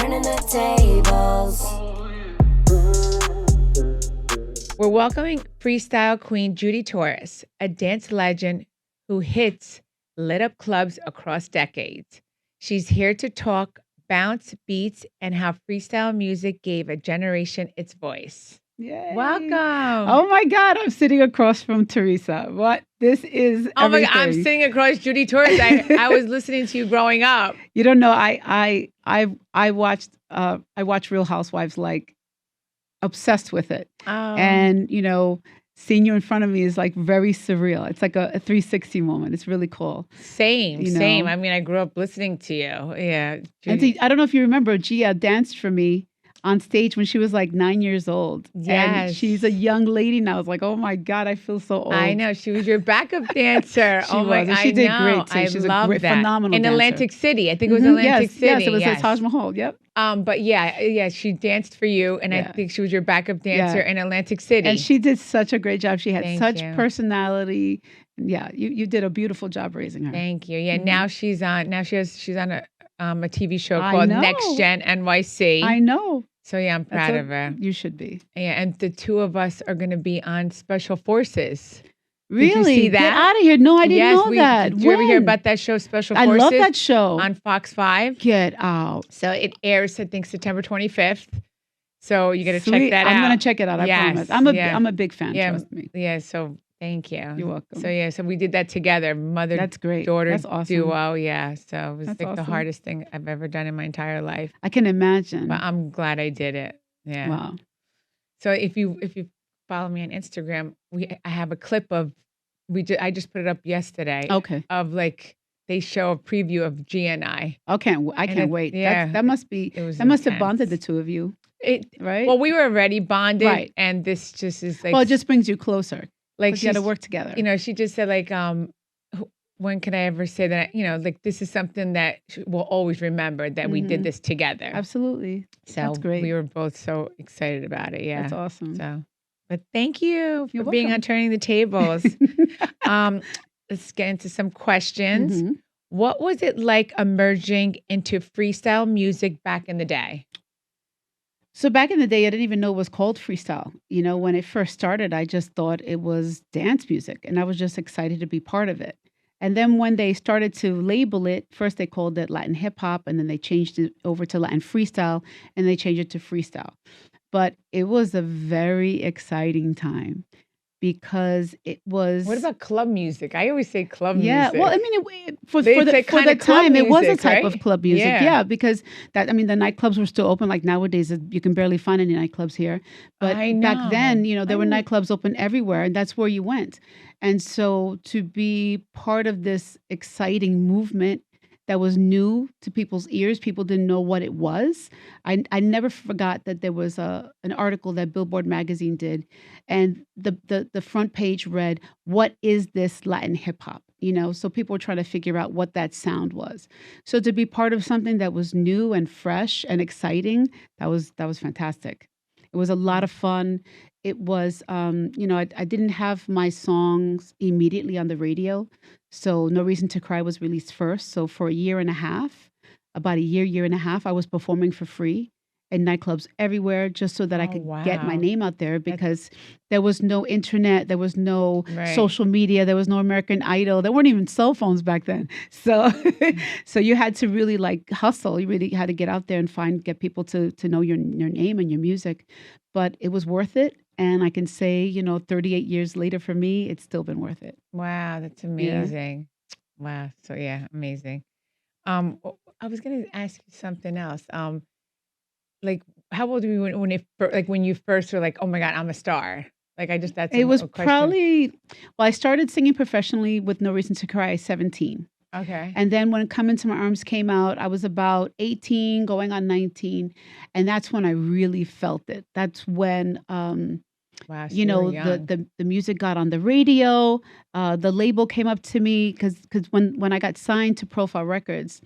turning the tables. We're welcoming freestyle queen Judy Torres, a dance legend who hits lit up clubs across decades. She's here to talk bounce, beats, and how freestyle music gave a generation its voice. Yay. Welcome. Oh my God, I'm sitting across from Teresa. What? This is Oh my everything. God, I'm sitting across Judy Torres. I was listening to you growing up. You don't know, I watched Real Housewives, like obsessed with it. Oh. And seeing you in front of me is like very surreal. It's like a 360 moment. It's really cool. Same. I mean, I grew up listening to you. Yeah. And see, I don't know if you remember, Gia danced for me on stage when she was like 9 years old. Yes. And she's a young lady now. I was like, oh my God, I feel so old. I know. She was your backup dancer. She was. And she did great too. She's a great, phenomenal in dancer. Atlantic City. I think it was Atlantic City. Yes, it was at Taj Mahal. Yep. But yeah, she danced for you, and I think she was your backup dancer in Atlantic City. And she did such a great job. She had such personality. Yeah, you did a beautiful job raising her. Thank you. Yeah, now she's on. Now she's on a TV show called Next Gen NYC. I know. So yeah, I'm proud of her. You should be. Yeah, and the two of us are going to be on Special Forces. Really? Did you see that? Get out of here. No, I didn't know that. Did you ever hear about that show, Special Forces? I love that show. On Fox 5. Get out. So it airs, I think, September 25th. So you got to check that out. I'm going to check it out. I promise. I'm a big fan. Trust me. Yeah. So thank you. You're welcome. So we did that together. That's great. Daughter That's awesome. duo. Yeah. So it was That's like the awesome. hardest thing I've ever done in my entire life. I can imagine. But I'm glad I did it. Yeah. Wow. So if you follow me on Instagram, I have a clip of I just put it up yesterday. Okay. Of like they show a preview of G and I. Okay, I can't wait. Yeah, that must be. That must have bonded the two of you. Right. Well, we were already bonded, right? And this just is like. Well, it just brings you closer. Like you got to work together. She just said like, when can I ever say that? Like this is something that we'll always remember that we did this together. Absolutely. So that's great. We were both so excited about it. Yeah, that's awesome. So. But thank you for You're being welcome. on Turning the Tables. Let's get into some questions. Mm-hmm. What was it like emerging into freestyle music back in the day? So back in the day, I didn't even know it was called freestyle. When it first started, I just thought it was dance music, and I was just excited to be part of it. And then when they started to label it, first they called it Latin hip hop, and then they changed it over to Latin freestyle, and they changed it to freestyle. But it was a very exciting time because it was. What about club music? I always say club music. Yeah, well, I mean, for the time, it was a type of club music. Yeah, because the nightclubs were still open. Like nowadays, you can barely find any nightclubs here. But back then, there were nightclubs open everywhere, and that's where you went. And so to be part of this exciting movement that was new to people's ears. People didn't know what it was. I never forgot that there was an article that Billboard magazine did, and the front page read, "What is this Latin hip hop?" So people were trying to figure out what that sound was. So to be part of something that was new and fresh and exciting, that was fantastic. It was a lot of fun. It was, I didn't have my songs immediately on the radio. So No Reason to Cry was released first. So for about a year and a half, I was performing for free in nightclubs everywhere just so that I could get my name out there, because there was no internet, there was no social media, there was no American Idol. There weren't even cell phones back then. So so you had to really like hustle. You really had to get out there and get people to know your name and your music. But it was worth it. And I can say, 38 years later for me, it's still been worth it. Wow, that's amazing. Yeah. Wow. So amazing. I was going to ask you something else. Like, how old were you when you first were like, oh my God, I'm a star? Like, it was probably, I started singing professionally with No Reason to Cry at 17. Okay. And then when Come Into My Arms came out, I was about 18, going on 19. And that's when I really felt it. That's when, wow, so the music got on the radio. The label came up to me because when I got signed to Profile Records,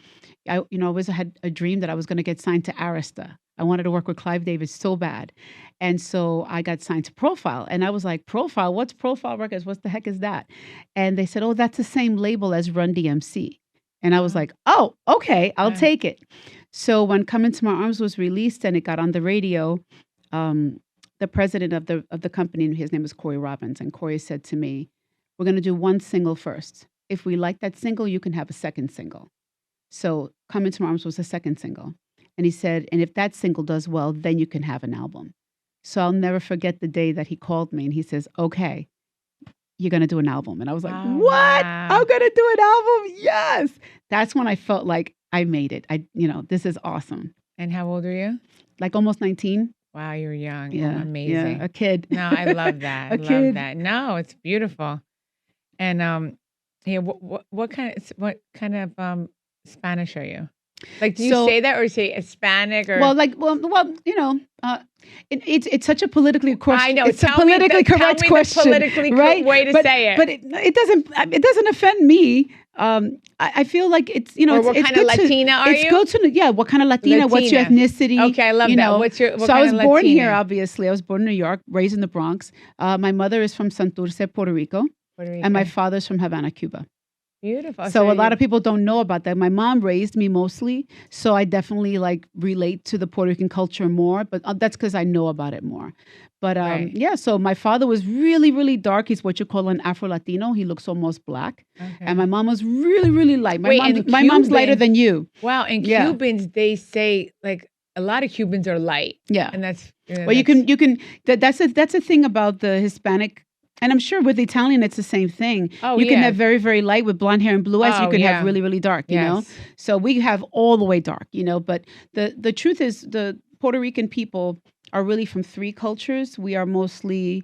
I always had a dream that I was going to get signed to Arista. I wanted to work with Clive Davis so bad. And so I got signed to Profile. And I was like, Profile? What's Profile Records? What the heck is that? And they said, oh, that's the same label as Run DMC. And I was like, oh, okay, I'll take it. So when Come Into My Arms was released and it got on the radio, the president of the company, his name is Corey Robbins, and Corey said to me, we're going to do one single first. If we like that single, you can have a second single. So Come Into My Arms was the second single. And he said, and if that single does well, then you can have an album. So I'll never forget the day that he called me and he says, okay, you're going to do an album. And I was like, what? Wow. I'm going to do an album. Yes. That's when I felt like I made it. This is awesome. And how old are you? Like almost 19. Wow, you're young. Yeah. Amazing. Yeah, a kid. No, I love that. I love that. No, it's beautiful. And what kind of Spanish are you? Like, do you say that or say Hispanic or? It's such a politically correct. I know. It's a politically correct question, right? Way to say it. But it doesn't offend me. I feel like it's what kind of Latina are you? It's good to what kind of Latina? What's your ethnicity? Okay, I love that. What so I was born here, obviously. I was born in New York, raised in the Bronx. My mother is from Santurce, Puerto Rico, and my father's from Havana, Cuba. Beautiful. So a lot of people don't know about that. My mom raised me mostly, so I definitely relate to the Puerto Rican culture more, but that's because I know about it more. But so my father was really, really dark. He's what you call an Afro-Latino. He looks almost black. Okay. And my mom was really, really light. My mom's lighter than you. Wow. And Cubans, they say a lot of Cubans are light. Yeah. And that's... Well, you can that's a thing about the Hispanic. And I'm sure with Italian, it's the same thing. Oh, you can have very, very light with blonde hair and blue eyes. You can have really, really dark, you know? So we have all the way dark, but the truth is the Puerto Rican people are really from three cultures. We are mostly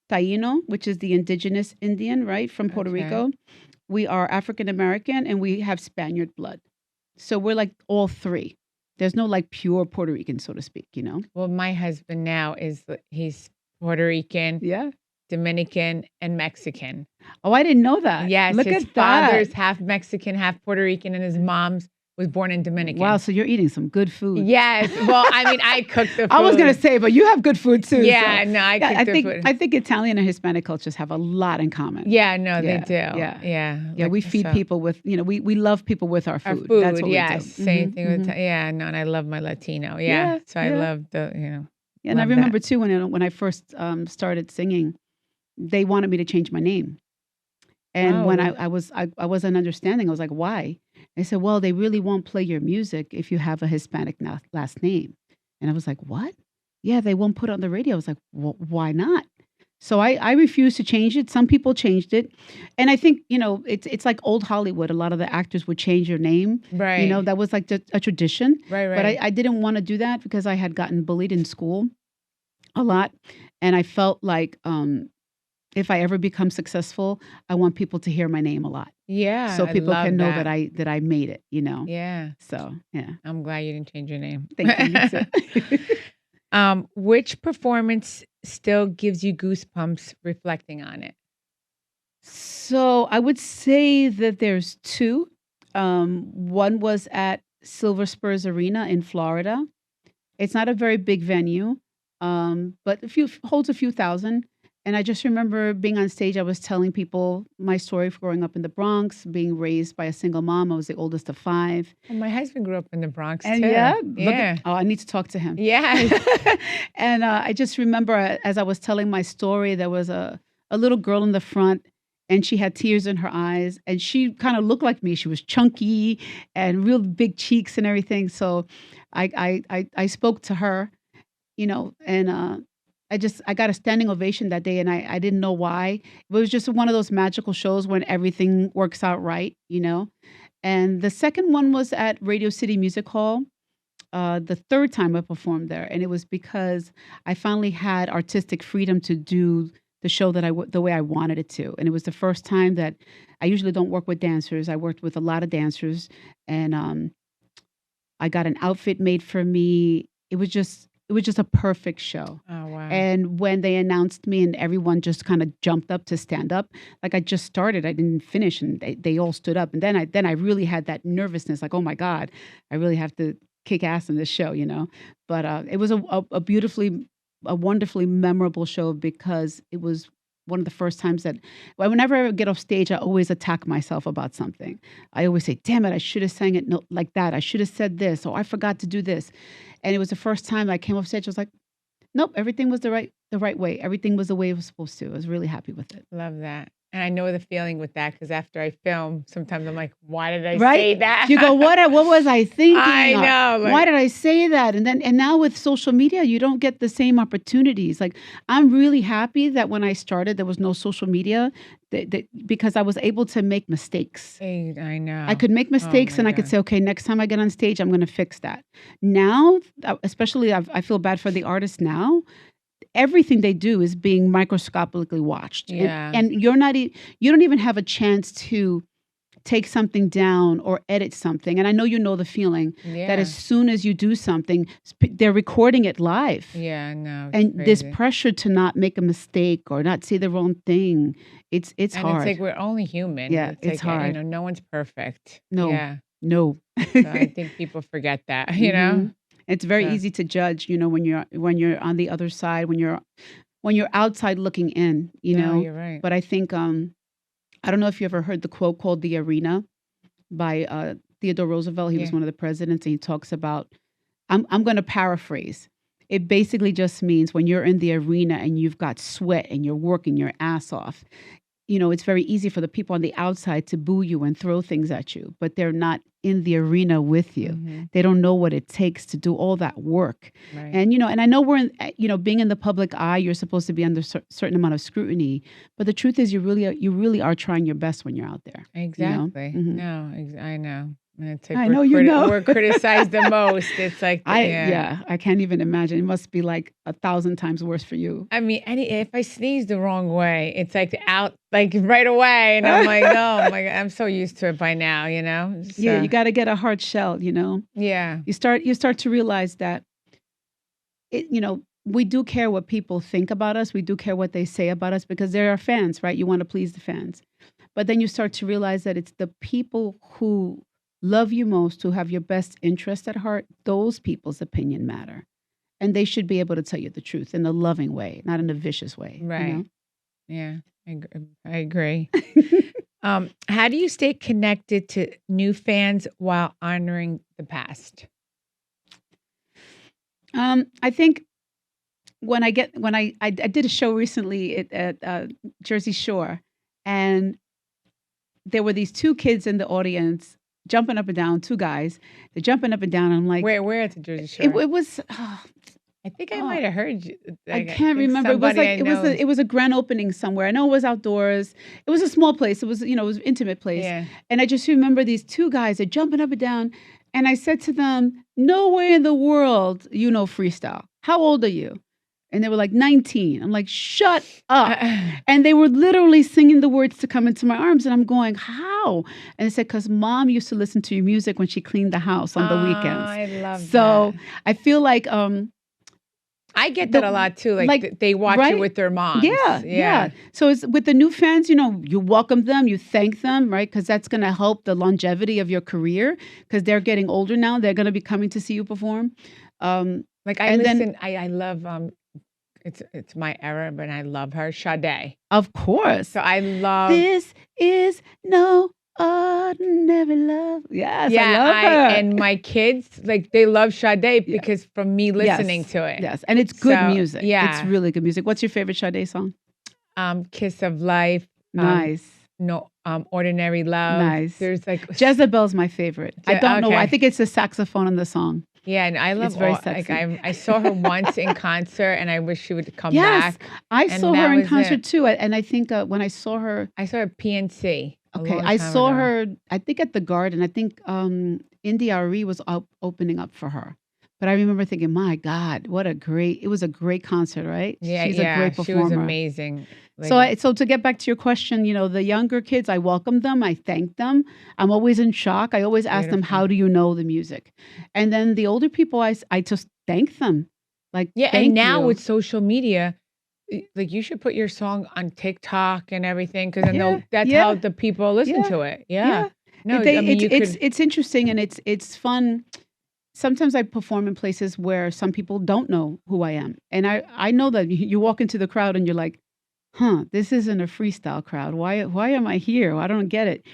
Taino, which is the indigenous Indian, right? From Puerto Rico. We are African-American and we have Spaniard blood. So we're like all three. There's no pure Puerto Rican, so to speak, Well, my husband now he's Puerto Rican. Yeah. Dominican and Mexican. Oh, I didn't know that. Yes, Look his at that. father's half Mexican, half Puerto Rican, and his mom's was born in Dominican. Wow, so you're eating some good food. Yes. Well, I mean, I cook the food. I was going to say, but you have good food too. Yeah, so. No, I cook the food. I think Italian and Hispanic cultures have a lot in common. Yeah, no, they do. Yeah, we feed people with, we love people with our food. Our food, that's what yes. we do. Same thing with, and I love my Latino. Yeah. So I love the, Yeah, and I remember too, when I first started singing, they wanted me to change my name. And when I wasn't understanding, I was like, why? They said, well, they really won't play your music if you have a Hispanic last name. And I was like, what? Yeah, they won't put it on the radio. I was like, well, why not? So I refused to change it. Some people changed it. And I think, it's like old Hollywood. A lot of the actors would change your name. Right. That was like a tradition. Right. But I didn't want to do that because I had gotten bullied in school a lot. And I felt like if I ever become successful, I want people to hear my name a lot. Yeah. So people can know that I made it, Yeah. So, yeah. I'm glad you didn't change your name. Thank you. Which performance still gives you goosebumps reflecting on it? So I would say that there's two. One was at Spurs Arena in Florida. It's not a very big venue, but holds a few thousand. And I just remember being on stage. I was telling people my story of growing up in the Bronx, being raised by a single mom. I was the oldest of 5. Well, my husband grew up in the Bronx, and too. Yeah. I need to talk to him. Yeah. And I just remember as I was telling my story, there was a little girl in the front, and she had tears in her eyes. And she kind of looked like me. She was chunky and real big cheeks and everything. So I spoke to her, and I got a standing ovation that day, and I didn't know why. It was just one of those magical shows when everything works out right, And the second one was at Radio City Music Hall, the third time I performed there. And it was because I finally had artistic freedom to do the show the way I wanted it to. And it was the first time that I usually don't work with dancers. I worked with a lot of dancers, and I got an outfit made for me. It was just a perfect show. Oh, wow. And when they announced me and everyone just kind of jumped up to stand up, like I just started, I didn't finish, and they all stood up. And then I really had that nervousness, like, oh my God, I really have to kick ass in this show, But it was a wonderfully memorable show because it was one of the first times that whenever I get off stage, I always attack myself about something. I always say, damn it, I should have sang it like that. I should have said this, or I forgot to do this. And it was the first time I came off stage. I was like, nope, everything was the right way. Everything was the way it was supposed to. I was really happy with it. Love that. And I know the feeling with that because after I film, sometimes I'm like, why did I say that? You go, what was I thinking? I know. Why did I say that? And now with social media, you don't get the same opportunities. Like, I'm really happy that when I started, there was no social media because I was able to make mistakes. I know. I could make mistakes and I could say, okay, next time I get on stage, I'm going to fix that. Now, especially I feel bad for the artists now. Everything they do is being microscopically watched. Yeah. And you don't even have a chance to take something down or edit something. And I know you know the feeling that as soon as you do something, they're recording it live. Yeah, no. And this pressure to not make a mistake or not say the wrong thing. It's hard. It's like we're only human. Yeah, it's hard. No one's perfect. No. Yeah. No. So I think people forget that, you know? It's very easy to judge, when you're on the other side, when you're outside looking in, No, you're right. But I think I don't know if you ever heard the quote called "The Arena" by Theodore Roosevelt. He was one of the presidents, and he talks about. I'm going to paraphrase. It basically just means when you're in the arena and you've got sweat and you're working your ass off. It's very easy for the people on the outside to boo you and throw things at you, but they're not in the arena with you. Mm-hmm. They don't know what it takes to do all that work. Right. And, and I know we're in, being in the public eye, you're supposed to be under certain amount of scrutiny, but the truth is you really are trying your best when you're out there. Exactly. Mm-hmm. No, I know. And it's like I know you know. We're criticized the most. It's like, I can't even imagine. It must be like 1,000 times worse for you. I mean, if I sneeze the wrong way, it's like out, like right away. And I'm like, oh my God, I'm so used to it by now, So, yeah, you got to get a hard shell, Yeah. You start to realize that, we do care what people think about us. We do care what they say about us because they're our fans, right? You want to please the fans. But then you start to realize that it's the people who love you most, who have your best interest at heart, those people's opinion matter. And they should be able to tell you the truth in a loving way, not in a vicious way. Right. Yeah, I agree. How do you stay connected to new fans while honoring the past? I think when I did a show recently at Jersey Shore, and there were these two kids in the audience jumping up and down, two guys. They're jumping up and down. And I'm like, where at the Jersey Shore? It was. I think I might have heard you. I can't remember. It was like it was a grand opening somewhere. I know it was outdoors. It was a small place. It was it was an intimate place. Yeah. And I just remember these two guys are jumping up and down. And I said to them, "Nowhere in the world you know freestyle. How old are you?" And they were like 19. I'm like, shut up. And they were literally singing the words to Come Into My Arms. And I'm going, how? And they said, because Mom used to listen to your music when she cleaned the house on the weekends. I love that. So I feel like I get that a lot too. Like they watch it with their moms. Yeah. So it's with the new fans, you welcome them, you thank them, right? Because that's going to help the longevity of your career because they're getting older now. They're going to be coming to see you perform. I love it's my era, but I love her, Sade. Of course. So I love This Is No Ordinary Love. Yes, I love her. And my kids, they love Sade because from me listening to it. Yes, and it's good music. Yeah. It's really good music. What's your favorite Sade song? Kiss of Life. Nice. Ordinary Love. Nice. There's Jezebel's my favorite. I don't know. I think it's the saxophone in the song. Yeah, and I love very sexy. I saw her once in concert, and I wish she would come back. I saw her in concert too, and I think when I saw her at PNC. Okay, I saw her. I think at the Garden. I think Indy RE was opening up for her. But I remember thinking, my God, it was a great concert, right? Yeah, she's a great performer. She was amazing. So to get back to your question, the younger kids, I welcome them. I thank them. I'm always in shock. I always ask them, how do you know the music? And then the older people, I just thank them. And now with social media, you should put your song on TikTok and everything because that's how the people listen to it. Yeah. No, it's interesting and it's fun. Sometimes I perform in places where some people don't know who I am. And I know that you walk into the crowd and you're like, this isn't a freestyle crowd. Why am I here? I don't get it.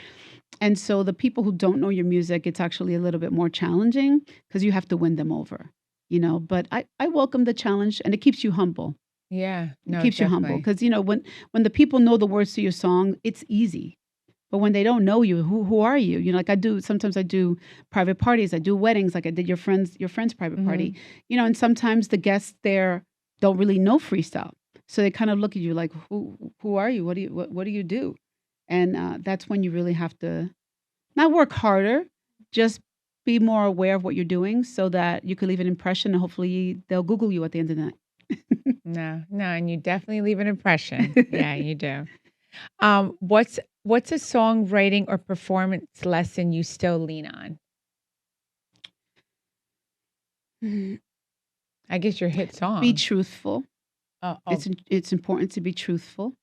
And so the people who don't know your music, it's actually a little bit more challenging because you have to win them over, but I welcome the challenge, and it keeps you humble. Yeah. No, it keeps definitely. you humble because, when the people know the words to your song, it's easy. But when they don't know you, who are you? Like sometimes I do private parties, I do weddings, like I did your friend's private party, and sometimes the guests there don't really know freestyle. So they kind of look at you like, who are you? What do you do? And that's when you really have to not work harder, just be more aware of what you're doing so that you can leave an impression, and hopefully they'll Google you at the end of the night. No, and you definitely leave an impression. Yeah, you do. What's a songwriting or performance lesson you still lean on? I guess your hit song. Be truthful. Oh. It's important to be truthful.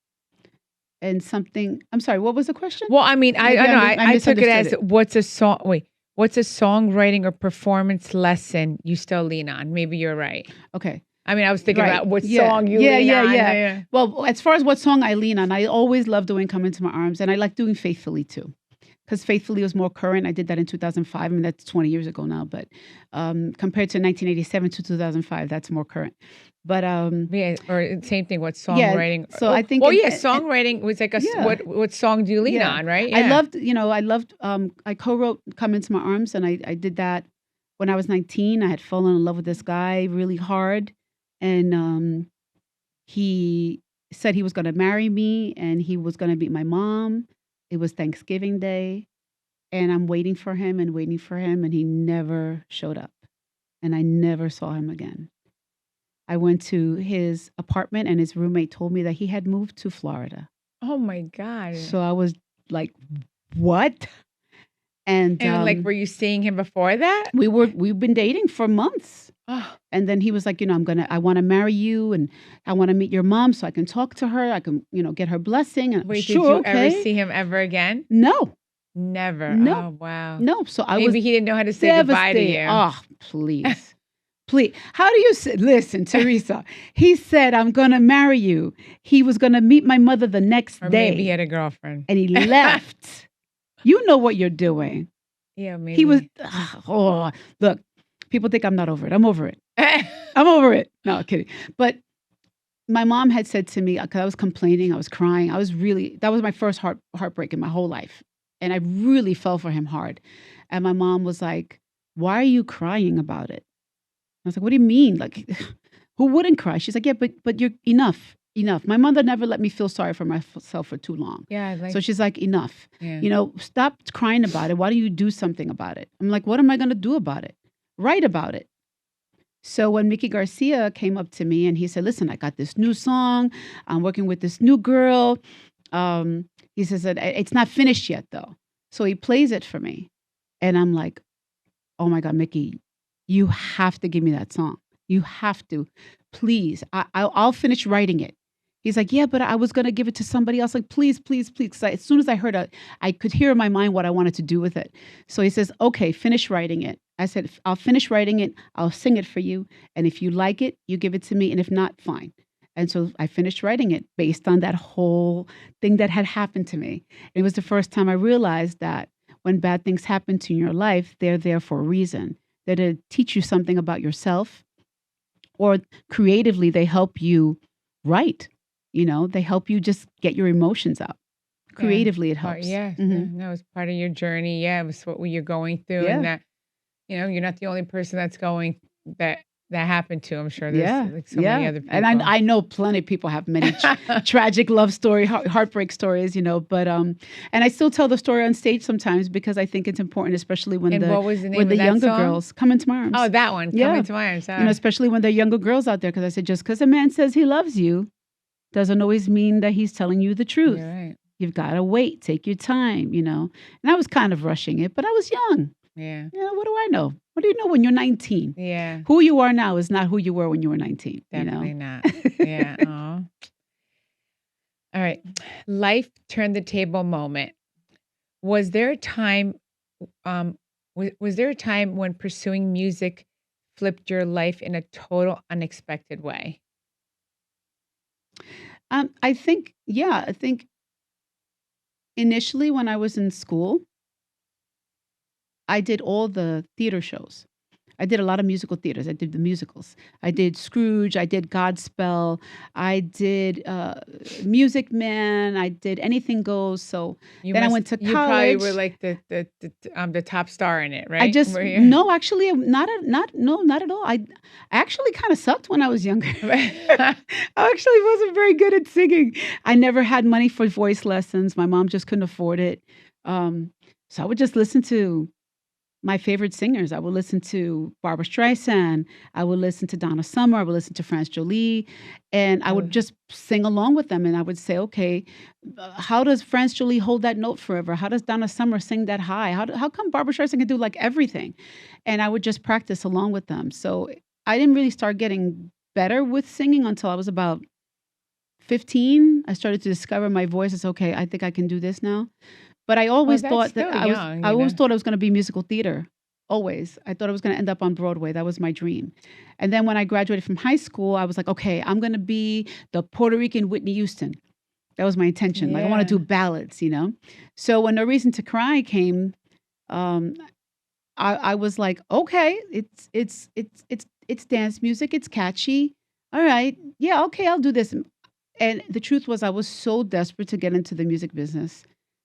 And something. I'm sorry. What was the question? Well, I mean, I took it as what's a songwriting or performance lesson you still lean on? Maybe you're right. Okay. I mean, I was thinking about what song you lean on. Yeah. Well, as far as what song I lean on, I always love doing "Come Into My Arms," and I like doing "Faithfully" too, because "Faithfully" was more current. I did that in 2005. I mean, that's 20 years ago now, but compared to 1987 to 2005, that's more current. But or same thing. What songwriting? Yeah, so I think. Songwriting was like what song do you lean on, right? Yeah. I loved. I co-wrote "Come Into My Arms," and I did that when I was 19. I had fallen in love with this guy really hard. And he said he was going to marry me and he was going to meet my mom. It was Thanksgiving Day. And I'm waiting for him. And he never showed up. And I never saw him again. I went to his apartment and his roommate told me that he had moved to Florida. Oh, my God. So I was like, what? And like, were you seeing him before that? We've been dating for months. Oh. And then he was like, I want to marry you and I want to meet your mom so I can talk to her. I can, get her blessing. And wait, did you ever see him ever again? No. Never. No. Oh, wow. No. So Maybe he didn't know how to say goodbye to you. Oh, please. Please. How do you say, listen, Teresa, he said, I'm going to marry you. He was going to meet my mother the next day. Maybe he had a girlfriend. And he left. You know what you're doing. Yeah, maybe. He was, look. People think I'm not over it. I'm over it. I'm over it. No, kidding. But my mom had said to me, because I was complaining, I was crying. That was my first heartbreak in my whole life. And I really fell for him hard. And my mom was like, why are you crying about it? I was like, what do you mean? Like, who wouldn't cry? She's like, yeah, but you're enough. My mother never let me feel sorry for myself for too long. Yeah. So she's like, enough. Yeah. Stop crying about it. Why don't you do something about it? I'm like, what am I going to do about it? Write about it. So when Mickey Garcia came up to me and he said, listen, I got this new song. I'm working with this new girl. He says that it's not finished yet, though. So he plays it for me. And I'm like, oh, my God, Mickey, you have to give me that song. You have to. Please. I'll finish writing it. He's like, yeah, but I was going to give it to somebody else. Like, please, please, please. As soon as I heard it, I could hear in my mind what I wanted to do with it. So he says, okay, finish writing it. I said, I'll finish writing it. I'll sing it for you. And if you like it, you give it to me. And if not, fine. And so I finished writing it based on that whole thing that had happened to me. It was the first time I realized that when bad things happen to you in your life, they're there for a reason. They're to teach you something about yourself, or creatively, they help you write. They help you just get your emotions out. Creatively, it helps. Yeah. Mm-hmm. No, it's part of your journey. Yeah, it was what you're going through. Yeah. And that, you're not the only person that's going that happened to. I'm sure there's like so many other people. And I know plenty of people have many tragic love story, heartbreak stories, but and I still tell the story on stage sometimes because I think it's important, especially when what was the name of that younger song? Girls come into my arms. Oh, that one. Come into my arms. Especially when they're younger girls out there, because I said, just because a man says he loves you doesn't always mean that he's telling you the truth. You're right. You've got to wait, take your time, And I was kind of rushing it, but I was young. Yeah. What do I know? What do you know when you're 19? Yeah. Who you are now is not who you were when you were 19. Definitely not. Yeah. Aw. All right. Life turned the table moment. Was there a time was there a time when pursuing music flipped your life in a total unexpected way? I think, initially when I was in school, I did all the theater shows. I did a lot of musical theaters. I did the musicals. I did Scrooge. I did Godspell. I did Music Man. I did Anything Goes. So I went to college. You probably were like the top star in it, right? No, actually, not at all. I actually kind of sucked when I was younger. I actually wasn't very good at singing. I never had money for voice lessons. My mom just couldn't afford it. So I would just listen to my favorite singers. I would listen to Barbra Streisand. I would listen to Donna Summer. I would listen to France Jolie. And I would just sing along with them. And I would say, okay, how does France Jolie hold that note forever? How does Donna Summer sing that high? How come Barbra Streisand can do like everything? And I would just practice along with them. So I didn't really start getting better with singing until I was about 15. I started to discover my voice. It's okay, I think I can do this now. But I always thought that I always thought I was going to be musical theater. Always. I thought I was going to end up on Broadway. That was my dream. And then when I graduated from high school, I was like, okay, I'm going to be the Puerto Rican Whitney Houston. That was my intention. Like I want to do ballads, So when No Reason to Cry came, I was like, okay, it's dance music. It's catchy. All right. Yeah, okay, I'll do this. And the truth was I was so desperate to get into the music business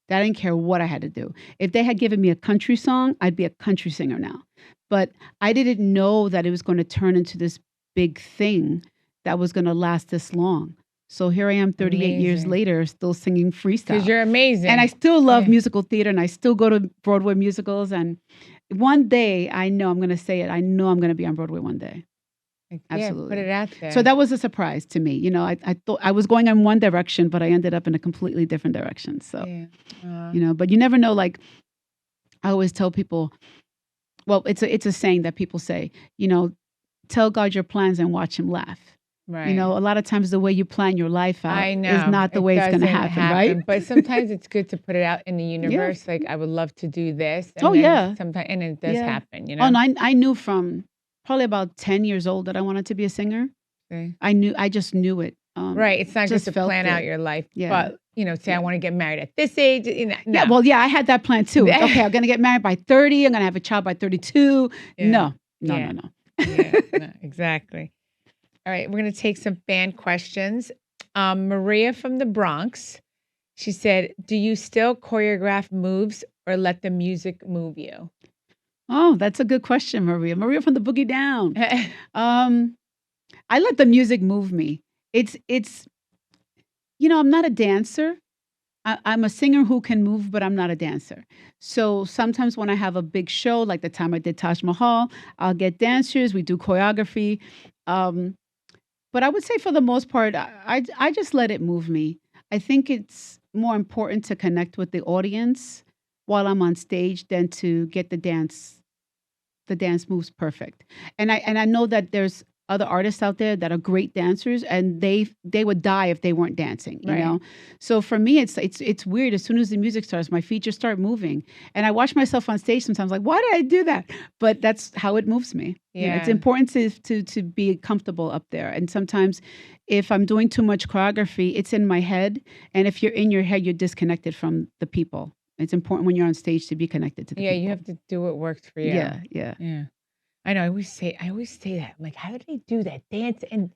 that I didn't care what I had to do. If they had given me a country song, I'd be a country singer now. But I didn't know that it was going to turn into this big thing that was going to last this long. So here I am 38 years later, still singing freestyle. Because you're amazing. And I still love musical theater, and I still go to Broadway musicals. And one day, I know I'm going to say it, I know I'm going to be on Broadway one day. Absolutely. Put it out there. So that was a surprise to me. I thought I was going in one direction, but I ended up in a completely different direction. So, but you never know. Like I always tell people, well, it's a saying that people say, tell God your plans and watch him laugh. Right. A lot of times the way you plan your life out is not the way it's going to happen, right? But sometimes it's good to put it out in the universe. Like I would love to do this. And sometimes, and it does happen, Oh, and I knew from probably about 10 years old that I wanted to be a singer. Okay. I just knew it. Right. It's not just to plan out your life, but, say I want to get married at this age. No. Yeah. Well, I had that plan too. Okay. I'm going to get married by 30. I'm going to have a child by 32. Yeah. No. Exactly. All right. We're going to take some fan questions. Maria from the Bronx. She said, do you still choreograph moves or let the music move you? Oh, that's a good question, Maria. Maria from the Boogie Down. I let the music move me. It's I'm not a dancer. I'm a singer who can move, but I'm not a dancer. So sometimes when I have a big show, like the time I did Taj Mahal, I'll get dancers. We do choreography. But I would say for the most part, I just let it move me. I think it's more important to connect with the audience while I'm on stage than to get the dance moves perfect. And I know that there's other artists out there that are great dancers, and they would die if they weren't dancing, you know? So for me, it's weird. As soon as the music starts, my feet just start moving. And I watch myself on stage sometimes like, why did I do that? But that's how it moves me. Yeah. It's important to be comfortable up there. And sometimes if I'm doing too much choreography, it's in my head. And if you're in your head, you're disconnected from the people. It's important when you're on stage to be connected to the people. Yeah, you have to do what works for you. Yeah. I know. I always say that. I'm like, how do they do that? Dance and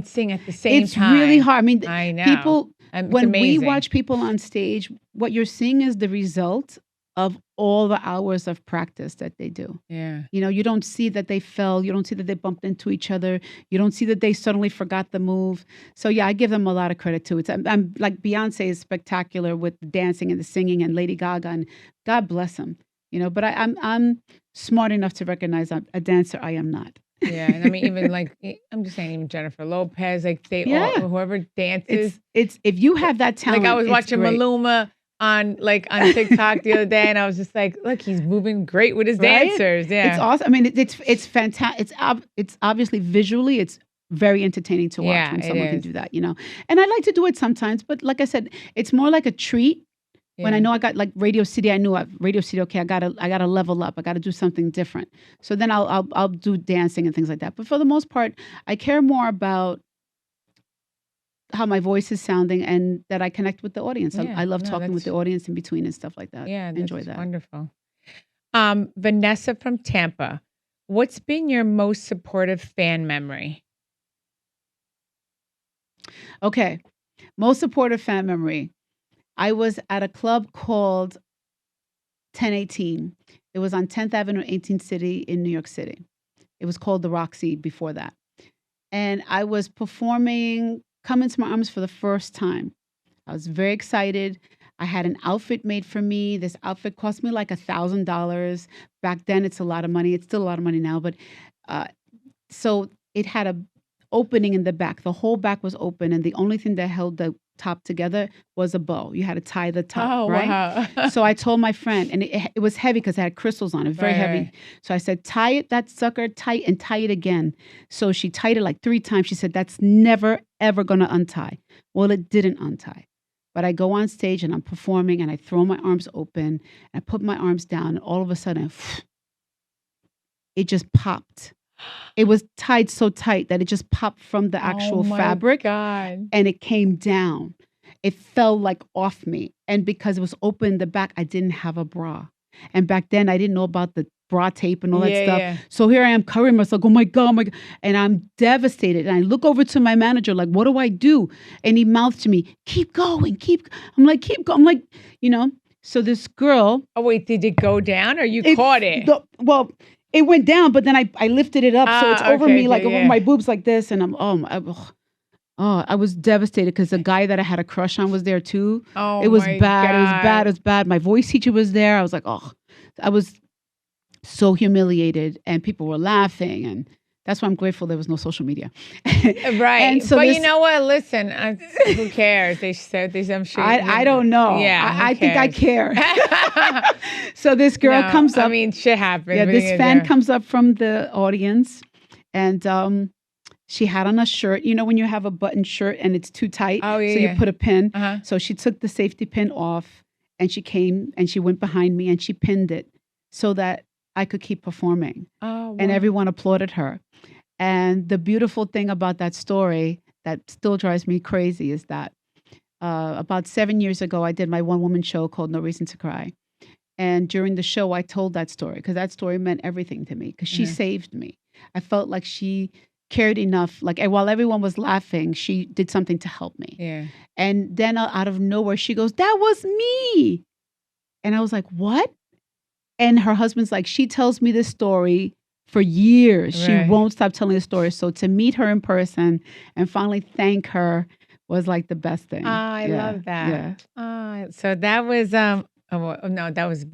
sing at the same time. It's really hard. I mean, I know. People, when we watch people on stage, what you're seeing is the result of all the hours of practice that they do. Yeah. You don't see that they fell. You don't see that they bumped into each other. You don't see that they suddenly forgot the move. So yeah, I give them a lot of credit too. I'm like Beyonce is spectacular with the dancing and the singing, and Lady Gaga, and God bless them. But I'm smart enough to recognize I'm a dancer. I am not. Yeah, and I mean, even like I'm just saying, even Jennifer Lopez, like they all, whoever dances. It's if you have that talent. Like I was watching Maluma on TikTok the other day, and I was just like, look, he's moving great with his dancers. Yeah, it's awesome. I mean, it's fantastic. It's obviously visually, it's very entertaining to watch when someone can do that. And I like to do it sometimes, but like I said, it's more like a treat. Yeah. When I know I got like Radio City, I knew Radio City. Okay, I gotta level up. I gotta do something different. So then I'll do dancing and things like that. But for the most part, I care more about how my voice is sounding and that I connect with the audience. I love talking with the audience in between and stuff like that. Yeah, I enjoy that. Wonderful. Vanessa from Tampa, what's been your most supportive fan memory? Okay. Most supportive fan memory. I was at a club called 1018. It was on 10th Avenue, 18th City in New York City. It was called the Roxy before that. And I was performing Come Into My Arms for the first time. I was very excited. I had an outfit made for me. This outfit cost me like $1,000. Back then, it's a lot of money. It's still a lot of money now. But so it had a opening in the back. The whole back was open. And the only thing that held the top together was a bow. You had to tie the top, right? Wow. So I told my friend, and it was heavy because it had crystals on it, very heavy. Right. So I said, tie it, that sucker, tight, and tie it again. So she tied it like 3 times. She said, that's never, ever going to untie. Well, it didn't untie. But I go on stage and I'm performing and I throw my arms open and I put my arms down and all of a sudden, it just popped. It was tied so tight that it just popped from the actual fabric. God. And it came down. It fell like off me. And because it was open in the back, I didn't have a bra. And back then I didn't know about the bra tape and all that stuff. Yeah. So here I am covering myself. Oh my God, oh my God. And I'm devastated. And I look over to my manager, like, what do I do? And he mouthed to me, keep going, I'm like, keep going. I'm like, so this girl. Oh, wait, did it go down or you caught it? Well, it went down, but then I lifted it up. So it's over me, like over my boobs like this. And I was devastated because the guy that I had a crush on was there too. Oh, it was bad. God. It was bad. It was bad. My voice teacher was there. I was like, I was so humiliated and people were laughing. And that's why I'm grateful there was no social media. Right. And so but you know what? Listen, who cares? They said this, I'm sure. I don't know. Yeah. I think I care. So this girl comes up. I mean, shit happens. Yeah, this fan comes up from the audience and she had on a shirt. You know when you have a button shirt and it's too tight? Oh, yeah. So you put a pin. Uh-huh. So she took the safety pin off and she came and she went behind me and she pinned it so that I could keep performing. Oh, wow. And everyone applauded her. And the beautiful thing about that story that still drives me crazy is that about 7 years ago, I did my one-woman show called No Reason to Cry. And during the show, I told that story because that story meant everything to me because she saved me. I felt like she cared enough. Like while everyone was laughing, she did something to help me. Yeah. And then out of nowhere, she goes, "That was me." And I was like, "What?" And her husband's like, "She tells me this story for years. Right. She won't stop telling the story." So to meet her in person and finally thank her was like the best thing. Oh, I love that. Yeah. So that was no, that was.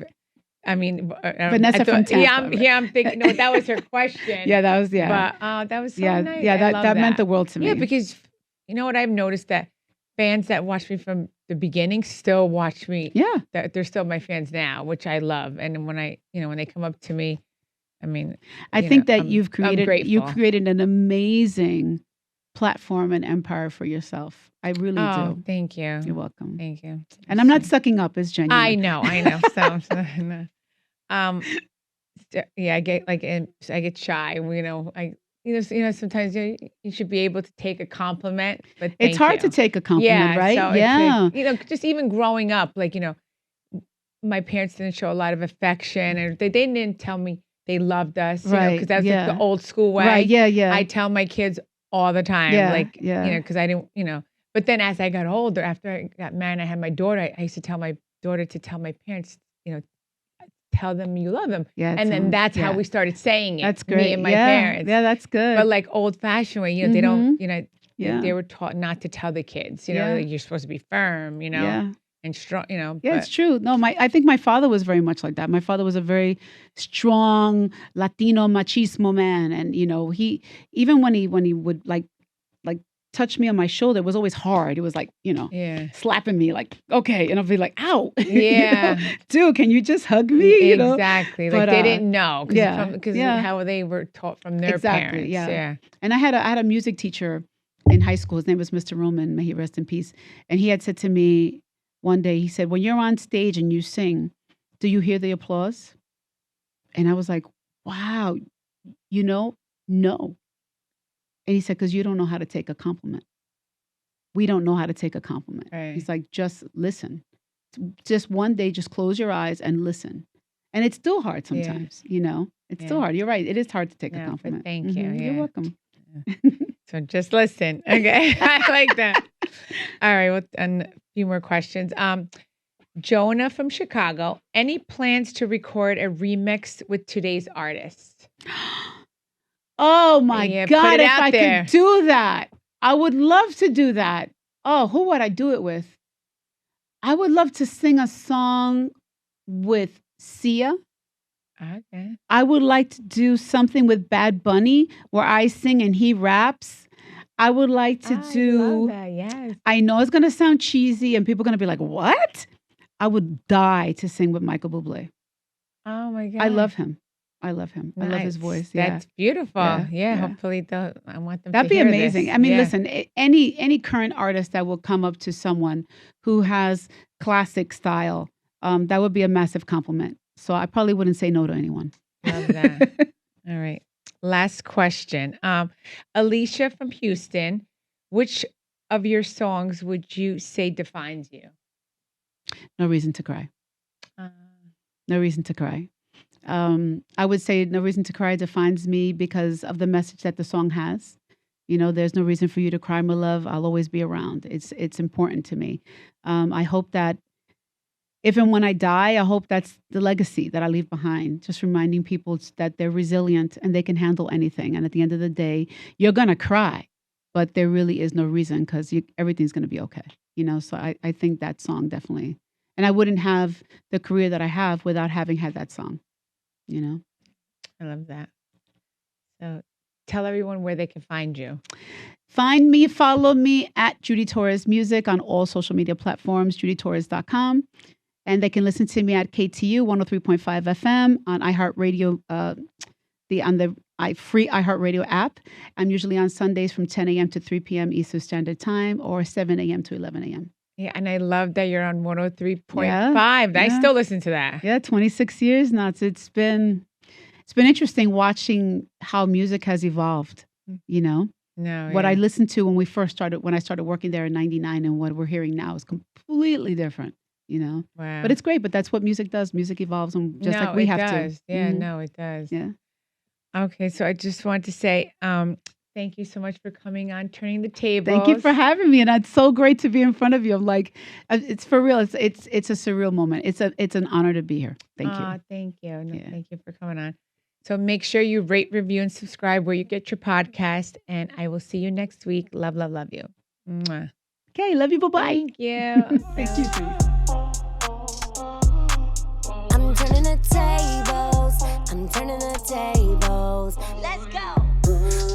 I mean, Vanessa from Tampa. I'm thinking. No, that was her question. Yeah, that was But that was so nice. Yeah, that meant the world to me. Yeah, because you know what I've noticed that fans that watch me from the beginning still watch me. Yeah, that they're still my fans now, which I love. And when when they come up to me, I mean, I think that you created an amazing platform and empire for yourself. I really do. Thank you. You're welcome. Thank you. And I'm not sucking up. It's genuine. I know. So, yeah, I get shy. Sometimes you should be able to take a compliment, but it's hard to take a compliment, right? So yeah. Like, just even growing up, my parents didn't show a lot of affection, and they didn't tell me they loved us, right? Because that's like the old school way. Right. Yeah. I tell my kids all the time, because I didn't, But then as I got older, after I got married, and I had my daughter. I used to tell my daughter to tell my parents, tell them you love them. Yeah. And then that's how we started saying it. That's great. Me and my parents. Yeah, that's good. But like old fashioned way, they don't, they were taught not to tell the kids, like you're supposed to be firm, and strong, Yeah, it's true. No, I think my father was very much like that. My father was a very strong Latino machismo man. And, he, even when he would like touch me on my shoulder, it was always hard. It was like, slapping me like, okay. And I'll be like, ow. Yeah. Dude, can you just hug me? Exactly. Like they didn't know. Because how they were taught from their parents. Yeah. And I had a music teacher in high school. His name was Mr. Roman. May he rest in peace. And he had said to me one day, he said, when you're on stage and you sing, do you hear the applause? And I was like, wow, no. And he said, because you don't know how to take a compliment. we don't know how to take a compliment. Right. He's like, just listen. Just one day, just close your eyes and listen. And it's still hard sometimes, you know? It's still hard. You're right. It is hard to take a compliment. Thank you. You're welcome. So just listen. Okay. I like that. All right. Well, and a few more questions. Jonah from Chicago. Any plans to record a remix with today's artists? Oh my God. If I could do that, I would love to do that. Oh, who would I do it with? I would love to sing a song with Sia. Okay. I would like to do something with Bad Bunny where I sing and he raps. I would like to do. Love that, yes. I know it's going to sound cheesy and people are going to be like, what? I would die to sing with Michael Bublé. Oh my God. I love him. I love him. Nice. I love his voice. That's beautiful. Yeah. Hopefully I want them That'd to be hear amazing. This. I mean, listen, any current artist that will come up to someone who has classic style, that would be a massive compliment. So I probably wouldn't say no to anyone. Love that. All right. Last question. Alicia from Houston, which of your songs would you say defines you? No Reason to Cry. No Reason to Cry. I would say No Reason to Cry defines me because of the message that the song has. You know, there's no reason for you to cry, my love. I'll always be around. It's important to me. I hope that if and when I die, I hope that's the legacy that I leave behind. Just reminding people that they're resilient and they can handle anything. And at the end of the day, you're going to cry, but there really is no reason because everything's going to be okay. You know, so I think that song definitely. And I wouldn't have the career that I have without having had that song. You know? I love that. So tell everyone where they can find you. Find me, follow me at Judy Torres Music on all social media platforms, judytorres.com. And they can listen to me at KTU 103.5 FM on iHeartRadio, on the free iHeartRadio app. I'm usually on Sundays from 10 a.m. to 3 p.m. Eastern Standard Time or 7 a.m. to 11 a.m. Yeah, and I love that you're on 103.5. I still listen to that. Yeah, 26 years now. It's been interesting watching how music has evolved, you know? What I listened to when I started working there in 99 and what we're hearing now is completely different, you know? Wow. But it's great, but that's what music does. Music evolves and just like we have to. Yeah, no, it does. Yeah. Okay, so I just want to say thank you so much for coming on, Turning the Tables. Thank you for having me, and it's so great to be in front of you. I'm like, it's for real. It's a surreal moment. It's an honor to be here. Thank you. Thank you. No, thank you for coming on. So make sure you rate, review, and subscribe where you get your podcast. And I will see you next week. Love, love, love you. Mwah. Okay, love you. Bye-bye. Thank you. Thank you, Teresa. I'm turning the tables. I'm turning the tables. Let's go.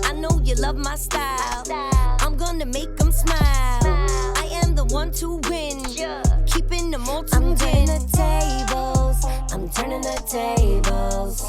I know you love my style. I'm gonna make them smile. I am the one to win. Keeping them all tuned in. I'm turning the tables. I'm turning the tables.